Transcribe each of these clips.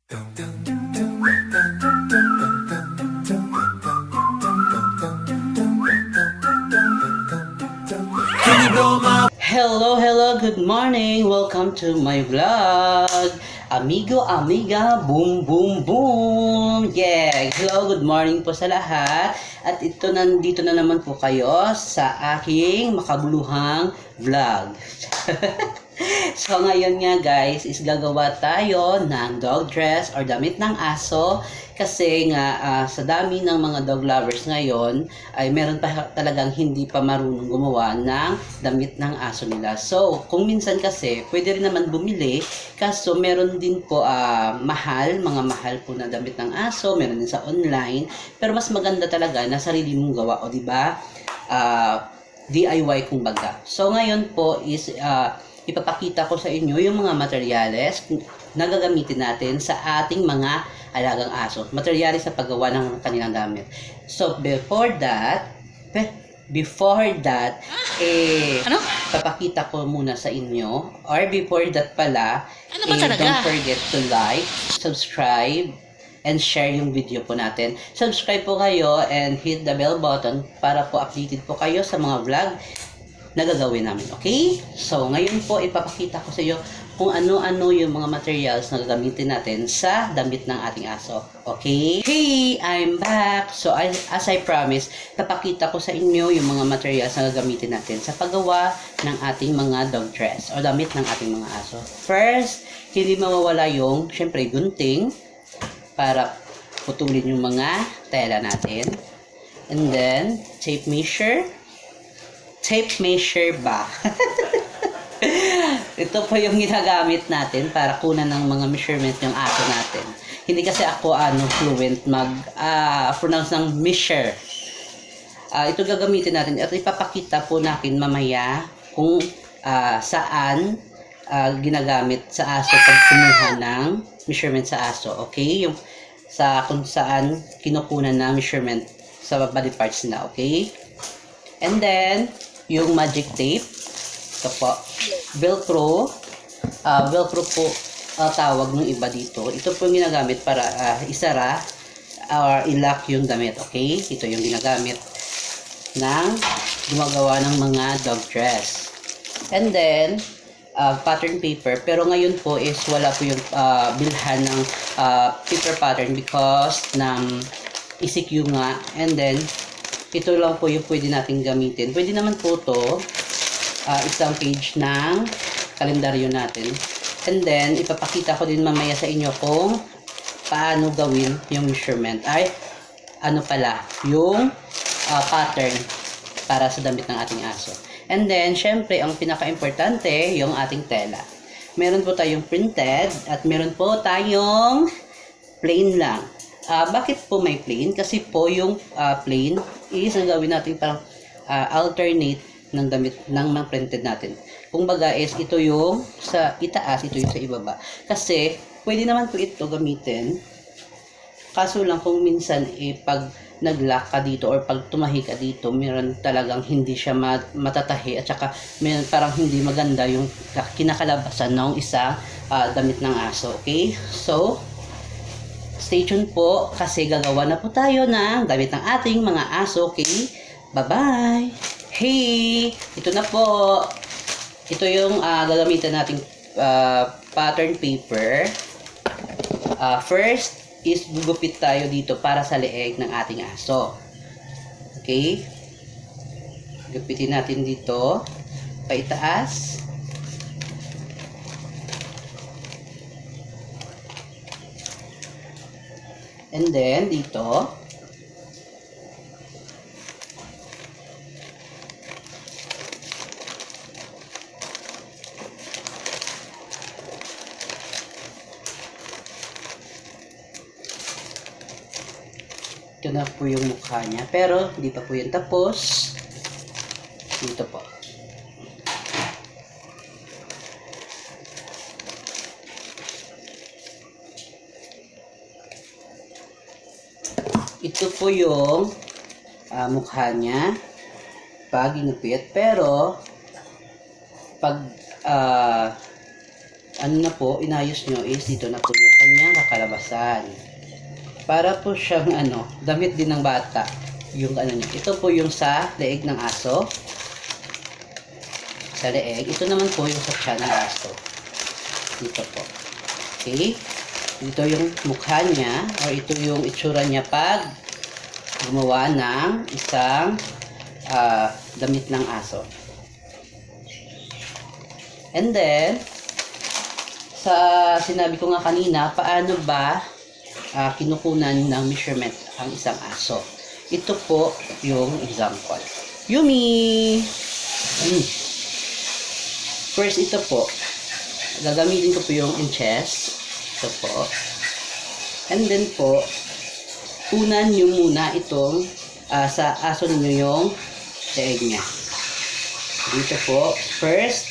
Hello, good morning. Welcome to my vlog. Amigo, amiga, boom, boom, boom. Yeah, hello, good morning po sa lahat. At nandito na naman po kayo sa aking makabuluhang vlog. So ngayon nga guys, is gagawa tayo ng dog dress or damit ng aso. Kasi nga sa dami ng mga dog lovers ngayon ay meron pa talagang hindi pa marunong gumawa ng damit ng aso nila. So kung minsan kasi pwede rin naman bumili, kaso meron din po mga mahal po na damit ng aso, meron din sa online. Pero mas maganda talaga na sarili mong gawa, o di ba? DIY kumbaga. So ngayon po is ipapakita ko sa inyo yung mga materyales na gagamitin natin sa ating mga alagang aso. Materyales sa paggawa ng kanilang gamit. So before that, papakita ko muna sa inyo, or before that pala, don't forget to like, subscribe, and share yung video po natin. Subscribe po kayo and hit the bell button para po updated po kayo sa mga vlog na gagawin namin, okay? So, ngayon po ipapakita ko sa iyo kung ano-ano yung mga materials na gagamitin natin sa damit ng ating aso, okay? Hey, I'm back! So, as I promised, papakita ko sa inyo yung mga materials na gagamitin natin sa paggawa ng ating mga dog dress o damit ng ating mga aso. First, hindi mawawala yung, syempre, gunting para putulin yung mga tela natin. And then, tape measure ba? Ito po yung ginagamit natin para kunan ng mga measurement yung aso natin. Hindi kasi ako fluent pronounce ng measure. Ito gagamitin natin at ipapakita po natin mamaya kung saan ginagamit sa aso pag kumuha ng measurement sa aso. Okay? Yung kung saan kinukunan ng measurement sa body parts na. Okay? And then, yung magic tape. Ito po. Velcro. Velcro po tawag ng iba dito. Ito po yung ginagamit para isara or i-lock yung damit. Okay? Ito yung ginagamit ng gumagawa ng mga dog dress. And then, pattern paper. Pero ngayon po is wala po yung bilhan ng paper pattern because ng ECQ nga. And then, ito lang po yung pwede natin gamitin. Pwede naman po ito, isang page ng kalendaryo natin. And then, ipapakita ko din mamaya sa inyo kung paano gawin yung measurement. Yung pattern para sa damit ng ating aso. And then, syempre, ang pinaka-importante, yung ating tela. Meron po tayong printed at meron po tayong plain lang. Bakit po may plain? Kasi po yung plain is ang gawin natin parang alternate ng damit ng mga printed natin. Kung baga is ito yung sa itaas, ito yung sa ibaba. Kasi pwede naman po ito gamitin. Kaso lang kung minsan pag nag-lock ka dito or pag tumahi ka dito, meron talagang hindi siya matatahi at saka meron parang hindi maganda yung kinakalabasan ng isang damit ng aso. Okay? So, stay tuned po kasi gagawa na po tayo ng damit ng ating mga aso. Okay? Bye-bye! Hey! Ito na po. Ito yung gagamitan nating pattern paper. First is gugupit tayo dito para sa leeg ng ating aso. Okay? Gupitin natin dito. Paitaas. And then, dito. Ito na po yung mukha niya. Pero, hindi pa po yan tapos. Dito po. Ito po yung mukha niya pag ginupit. Pero, pag ano na po, inayos nyo is dito na po yung kanyang kakalabasan. Para po siyang damit din ng bata. Yung niya. Ito po yung sa leeg ng aso. Sa leeg. Ito naman po yung sa tiyan ng aso. Dito po. Okay? Ito yung mukha niya or ito yung itsura niya pag gumawa ng isang damit ng aso. And then, sa sinabi ko nga kanina, paano ba kinukunan ng measurement ang isang aso? Ito po yung example. Yumi! First, ito po. Gagamitin ko po yung inches. Ito po. And then po, unan nyo muna itong sa aso ninyo yung leeg niya. Dito po, first,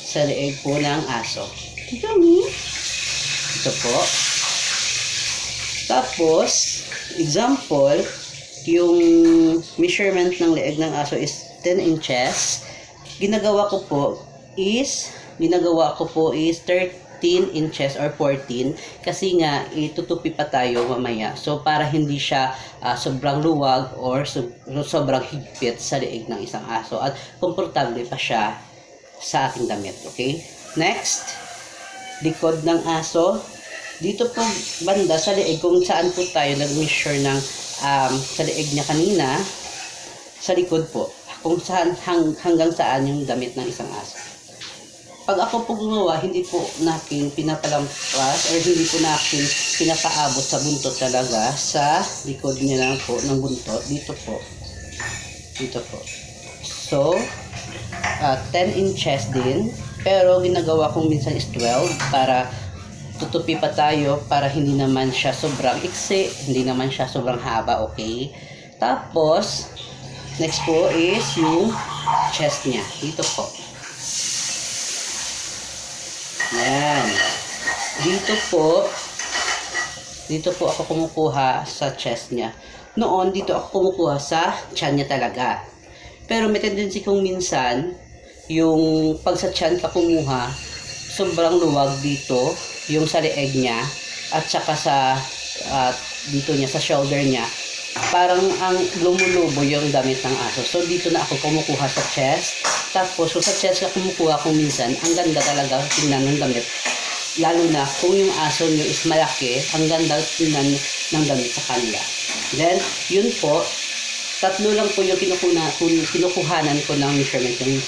sa leeg po ng aso. Ito po. Tapos, example, yung measurement ng leeg ng aso is 10 inches. Ginagawa ko po is 13 inches or 14 kasi nga itutupi pa tayo mamaya. So, para hindi siya sobrang luwag or sobrang higpit sa leeg ng isang aso at komportable pa siya sa ating damit. Okay? Next, likod ng aso. Dito po banda sa leeg kung saan po tayo nag-measure ng sa leeg niya kanina, sa likod po kung saan hanggang saan yung damit ng isang aso. Pag ako po gumawa, hindi po natin pinapalampas or hindi po natin pinapaabot sa buntot talaga, sa likod niya lang po ng buntot. Dito po. Dito po. So, 10 inches din. Pero ginagawa kong minsan is 12 para tutupi pa tayo para hindi naman siya sobrang iksi, hindi naman siya sobrang haba, okay? Tapos, next po is yung chest niya. Dito po. Yan. Dito po ako kumukuha sa chest niya. Noon, dito ako kumukuha sa tiyan niya talaga. Pero may tendency kong minsan, yung pag sa tiyan ka kumuha, sobrang luwag dito, yung sa leeg niya, at saka sa dito niya, sa shoulder niya, parang ang lumulubo yung damit ng aso. So, dito na ako kumukuha sa chest. Tapos, so sa chest ka kumukuha kung minsan, ang ganda talaga tingnan ng damit. Lalo na kung yung aso nyo is malaki, ang ganda tingnan ng damit sa kanila. Then, yun po, tatlo lang po yung kinukuhanan ko ng measurement, yung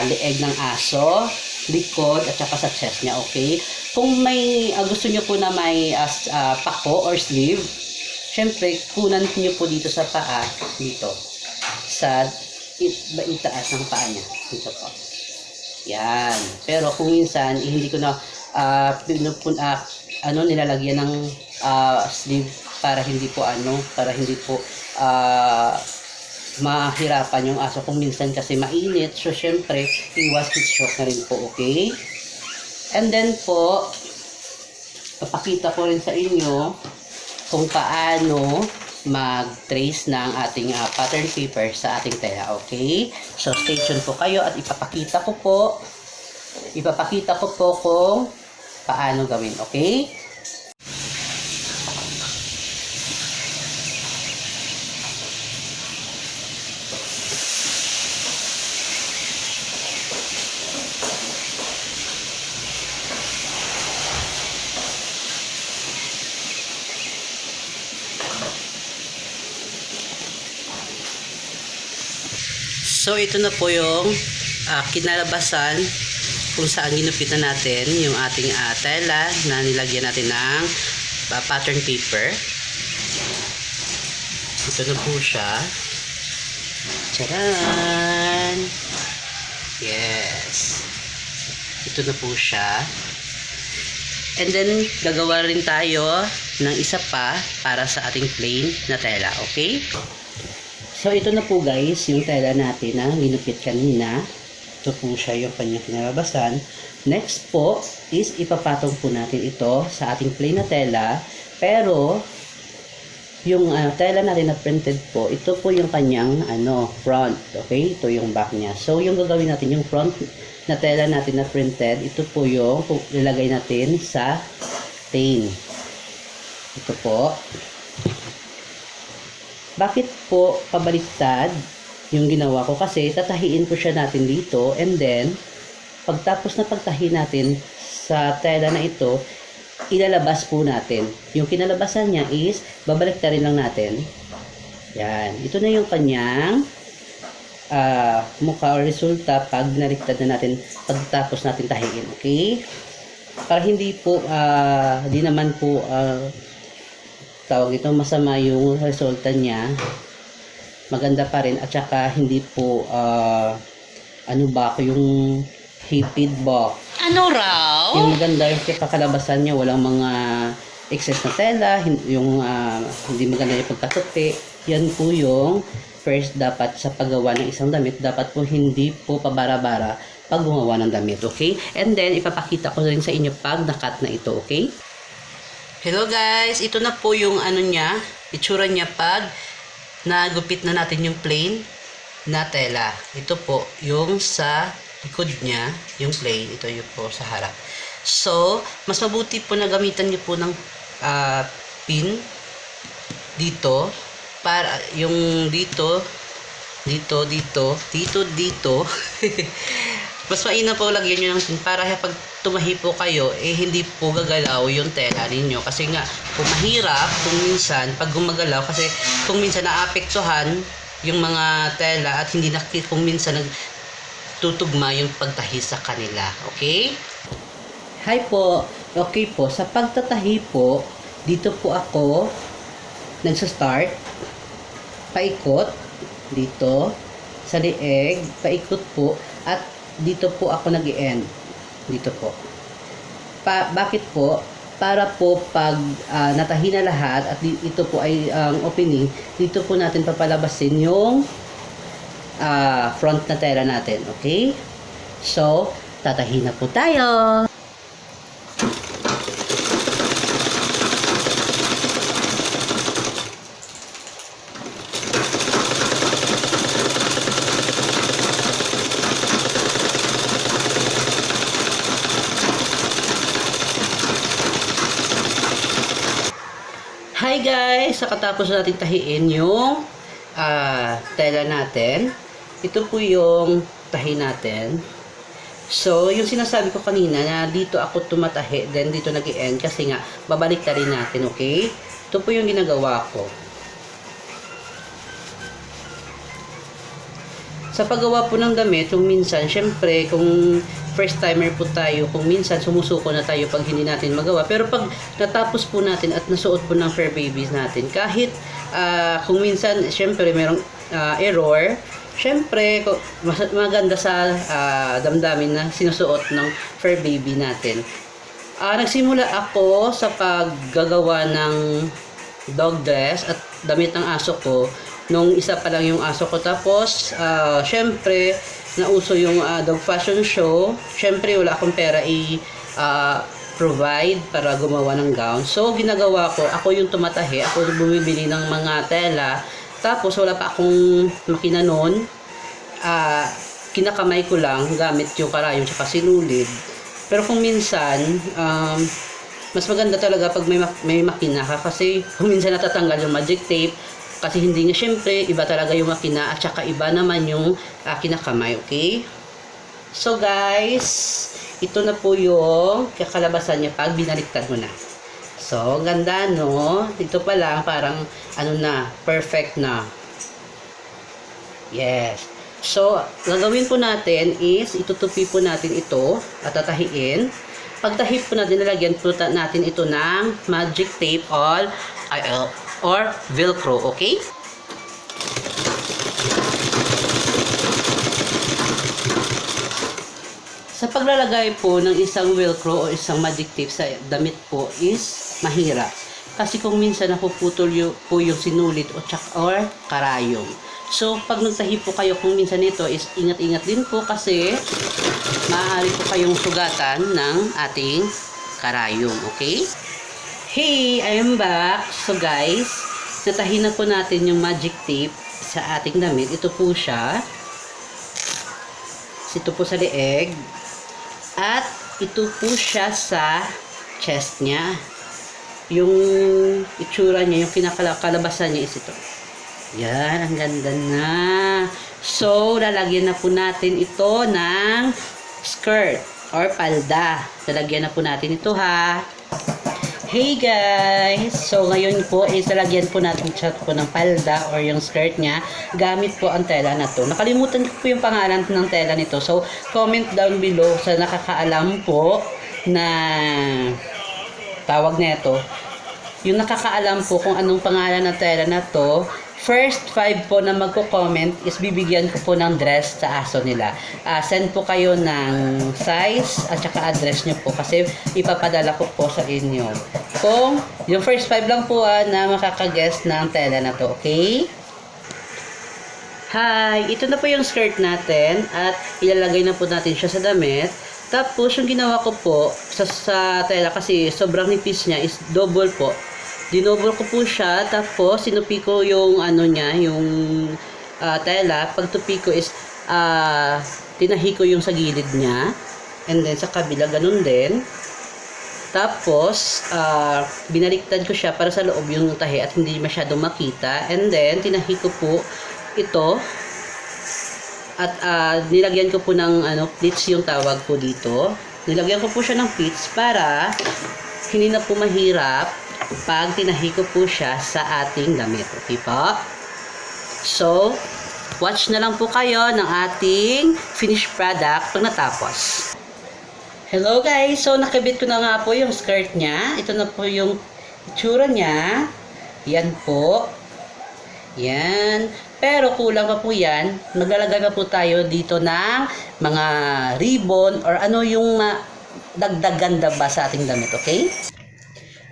leeg ng aso, likod, at saka sa chest niya, okay? Kung may gusto nyo po na may pako or sleeve, syempre, kunan nyo po dito sa paa, dito, sa itaas ng paa niya, dito po. Yan. Pero kung minsan, hindi ko na nilalagyan ng sleeve para hindi po mahirapan yung aso kung minsan kasi mainit. So, syempre, iwas heat stroke na rin po, okay? And then po, papakita ko rin sa inyo kung paano mag-trace ng ating pattern paper sa ating tela, okay? So, stay tuned po kayo at ipapakita ko po kung paano gawin, okay? So, ito na po yung kinalabasan kung saan ginupitan natin yung ating tela na nilagyan natin ng pattern paper. Ito na po siya. Tcharan! Yes! Ito na po siya. And then, gagawa rin tayo ng isa pa para sa ating plain na tela, okay? So, ito na po guys, yung tela natin na ginupit kanina. Ito po siya yung kanyang kinalabasan. Next po is ipapatong po natin ito sa ating plain na tela. Pero, yung tela natin na printed po, ito po yung kanyang front. Okay? Ito yung back niya. So, yung gagawin natin, yung front na tela natin na printed, ito po yung ilagay natin sa plain. Ito po. Bakit po pabaliktad yung ginawa ko? Kasi tatahiin ko siya natin dito, and then pagtapos na pagtahi natin sa tela na ito, ilalabas po natin. Yung kinalabasan niya is babaliktarin lang natin. Yan. Ito na yung kanyang mukha o resulta pag naliktad na natin pagtapos natin tahiin. Okay? Para hindi po di naman po tawag ito masama yung resulta niya, maganda pa rin, at saka hindi po ano ba yung hipid ba, Ano raw? yung maganda yung kakalabasan niya, walang mga excess na tela, yung hindi maganda yung pagkatupi. Yan po yung first dapat sa paggawa ng isang damit. Dapat po hindi po pabara-bara pag gumawa ng damit, okay? And then ipapakita ko rin sa inyo pag nakat na ito, okay? Hello guys, ito na po yung ano niya, itsura niya pag nagupit na natin yung plain na tela. Ito po yung sa likod niya, yung plain, ito yung po sa harap. So, mas mabuti po na gamitan niyo po ng pin dito, para yung dito mas mainam po lagyan nyo ng pin para pag tumahi po kayo, hindi po gagalaw yung tela ninyo. Kasi nga, kung mahirap, kung minsan, pag gumagalaw, kasi kung minsan naapektuhan yung mga tela at hindi kung minsan tutugma yung pagtahi sa kanila. Okay? Hi po. Okay po. Sa pagtatahi po, dito po ako nagsa-start. Paikot. Dito. Sa leeg. Paikot po. At dito po ako nag-i-end. Dito po. Bakit po? Para po pag natahi na lahat at ito po ay ang opening, dito po natin papalabasin yung front na tela natin. Okay? So, tatahi na po tayo. Hi guys! Katapos natin tahiin yung tela natin. Ito po yung tahi natin. So, yung sinasabi ko kanina na dito ako tumatahi, then dito nag-i-end kasi nga, babalik rin natin, okay? Ito po yung ginagawa ko. Sa paggawa po ng damit, kung minsan, syempre, kung first timer po tayo, kung minsan sumusuko na tayo pag hindi natin magawa. Pero pag natapos po natin at nasuot po ng fur babies natin, kahit kung minsan, syempre, merong error, syempre, maganda sa damdamin na sinusuot ng fur baby natin. Nagsimula ako sa paggagawa ng dog dress at damit ng aso ko nung isa pa lang yung aso ko. Tapos, syempre, nauso yung dog fashion show. Syempre, wala akong pera provide para gumawa ng gown. So, ginagawa ko, ako yung tumatahi, ako yung bumibili ng mga tela. Tapos, wala pa akong makina nun. Kinakamay ko lang gamit yung karayom tsaka sinulid. Pero kung minsan, mas maganda talaga pag may makina ka kasi kung minsan natatanggal yung magic tape kasi hindi nga, syempre, iba talaga yung makina at saka iba naman yung kinakamay, okay? So guys, ito na po yung kakalabasan niya pag binaliktad mo na. So, ganda, no? Ito pa lang, parang, ano na, perfect na. Yes. So, gagawin po natin is, itutupi po natin ito at tatahiin. Pagtahi po natin, nalagyan po natin ito ng magic tape or velcro, okay? Sa paglalagay po ng isang velcro o isang magic tape sa damit po is mahirap. Kasi kung minsan napuputol po yung sinulit or karayom. So, pag nagtahi po kayo kung minsan ito is ingat-ingat din po kasi maaari po kayong sugatan ng ating karayom, okay? Hey, I am back. So guys, natahi na po natin yung magic tape sa ating damit. Ito po siya. Ito po sa leeg. At ito po siya sa chest niya. yung itsura niya, yung kinakalabasan niya is ito. Yan, ang ganda na. So, lalagyan na po natin ito ng skirt or palda. Lalagyan na po natin ito ha. Hey guys! So, ngayon po is lalagyan po natin siya po ng palda or yung skirt niya. Gamit po ang tela na to. Nakalimutan ko po yung pangalan ng tela nito. So, comment down below sa nakakaalam po na tawag na ito. Yung nakakaalam po kung anong pangalan ng tela na to, first 5 po na magko-comment is bibigyan ko po ng dress sa aso nila. Send po kayo ng size at saka address nyo po kasi ipapadala ko po sa inyo. Kung yung first 5 lang po na makakaguess ng tela na to, okay? Hi! Ito na po yung skirt natin at ilalagay na po natin siya sa damit. Tapos yung ginawa ko po sa tela kasi sobrang nipis niya is double po. Dinouble ko po siya, tapos sinupi ko yung ano niya, yung tela. Pag tupi ko is tinahi ko yung sa gilid niya. And then sa kabila ganun din. Tapos binaliktad ko siya para sa loob yung tahi at hindi masyadong makita. And then tinahi ko po ito. At nilagyan ko po ng pleats yung tawag po dito. Nilagyan ko po siya ng pleats para hindi na po mahirap pag tinahi ko po siya sa ating damit. Okay po? So, watch na lang po kayo ng ating finished product pag natapos. Hello guys! So, nakabit ko na nga po yung skirt niya. Ito na po yung itsura niya. Yan po. Yan. Pero kulang pa po yan. Maglalagay pa po tayo dito ng mga ribbon or ano yung dagdag ganda ba sa ating damit. Okay?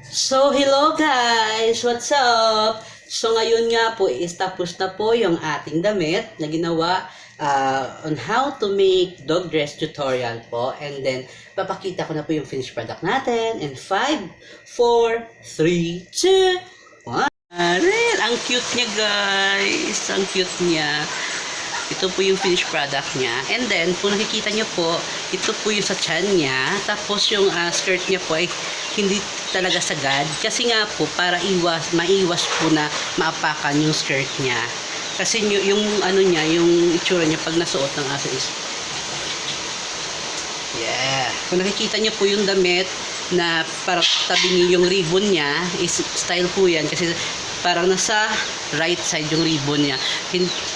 So, hello guys! What's up? So, ngayon nga po is tapos na po yung ating damit na ginawa on how to make dog dress tutorial po. And then, papakita ko na po yung finished product natin. And 5, 4, 3, 2, 1. Ang cute niya guys! Ang cute niya. Ito po yung finished product niya. And then, kung nakikita niyo po, ito po yung sa chan niya. Tapos yung skirt niya po ay hindi talaga sagad. Kasi nga po, para maiwas po na maapakan yung skirt niya. Kasi yung ano niya, yung itsura niya pag nasuot ng aso is yeah. Kung nakikita niyo po yung damit na para tabi niyo yung ribbon niya, is style po yan. Kasi parang nasa right side yung ribbon niya.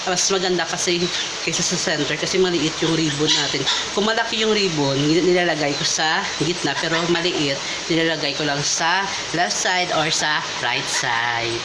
Mas maganda kasi kaysa sa center kasi maliit yung ribbon natin. Kung malaki yung ribbon, nilalagay ko sa gitna, pero maliit, nilalagay ko lang sa left side or sa right side.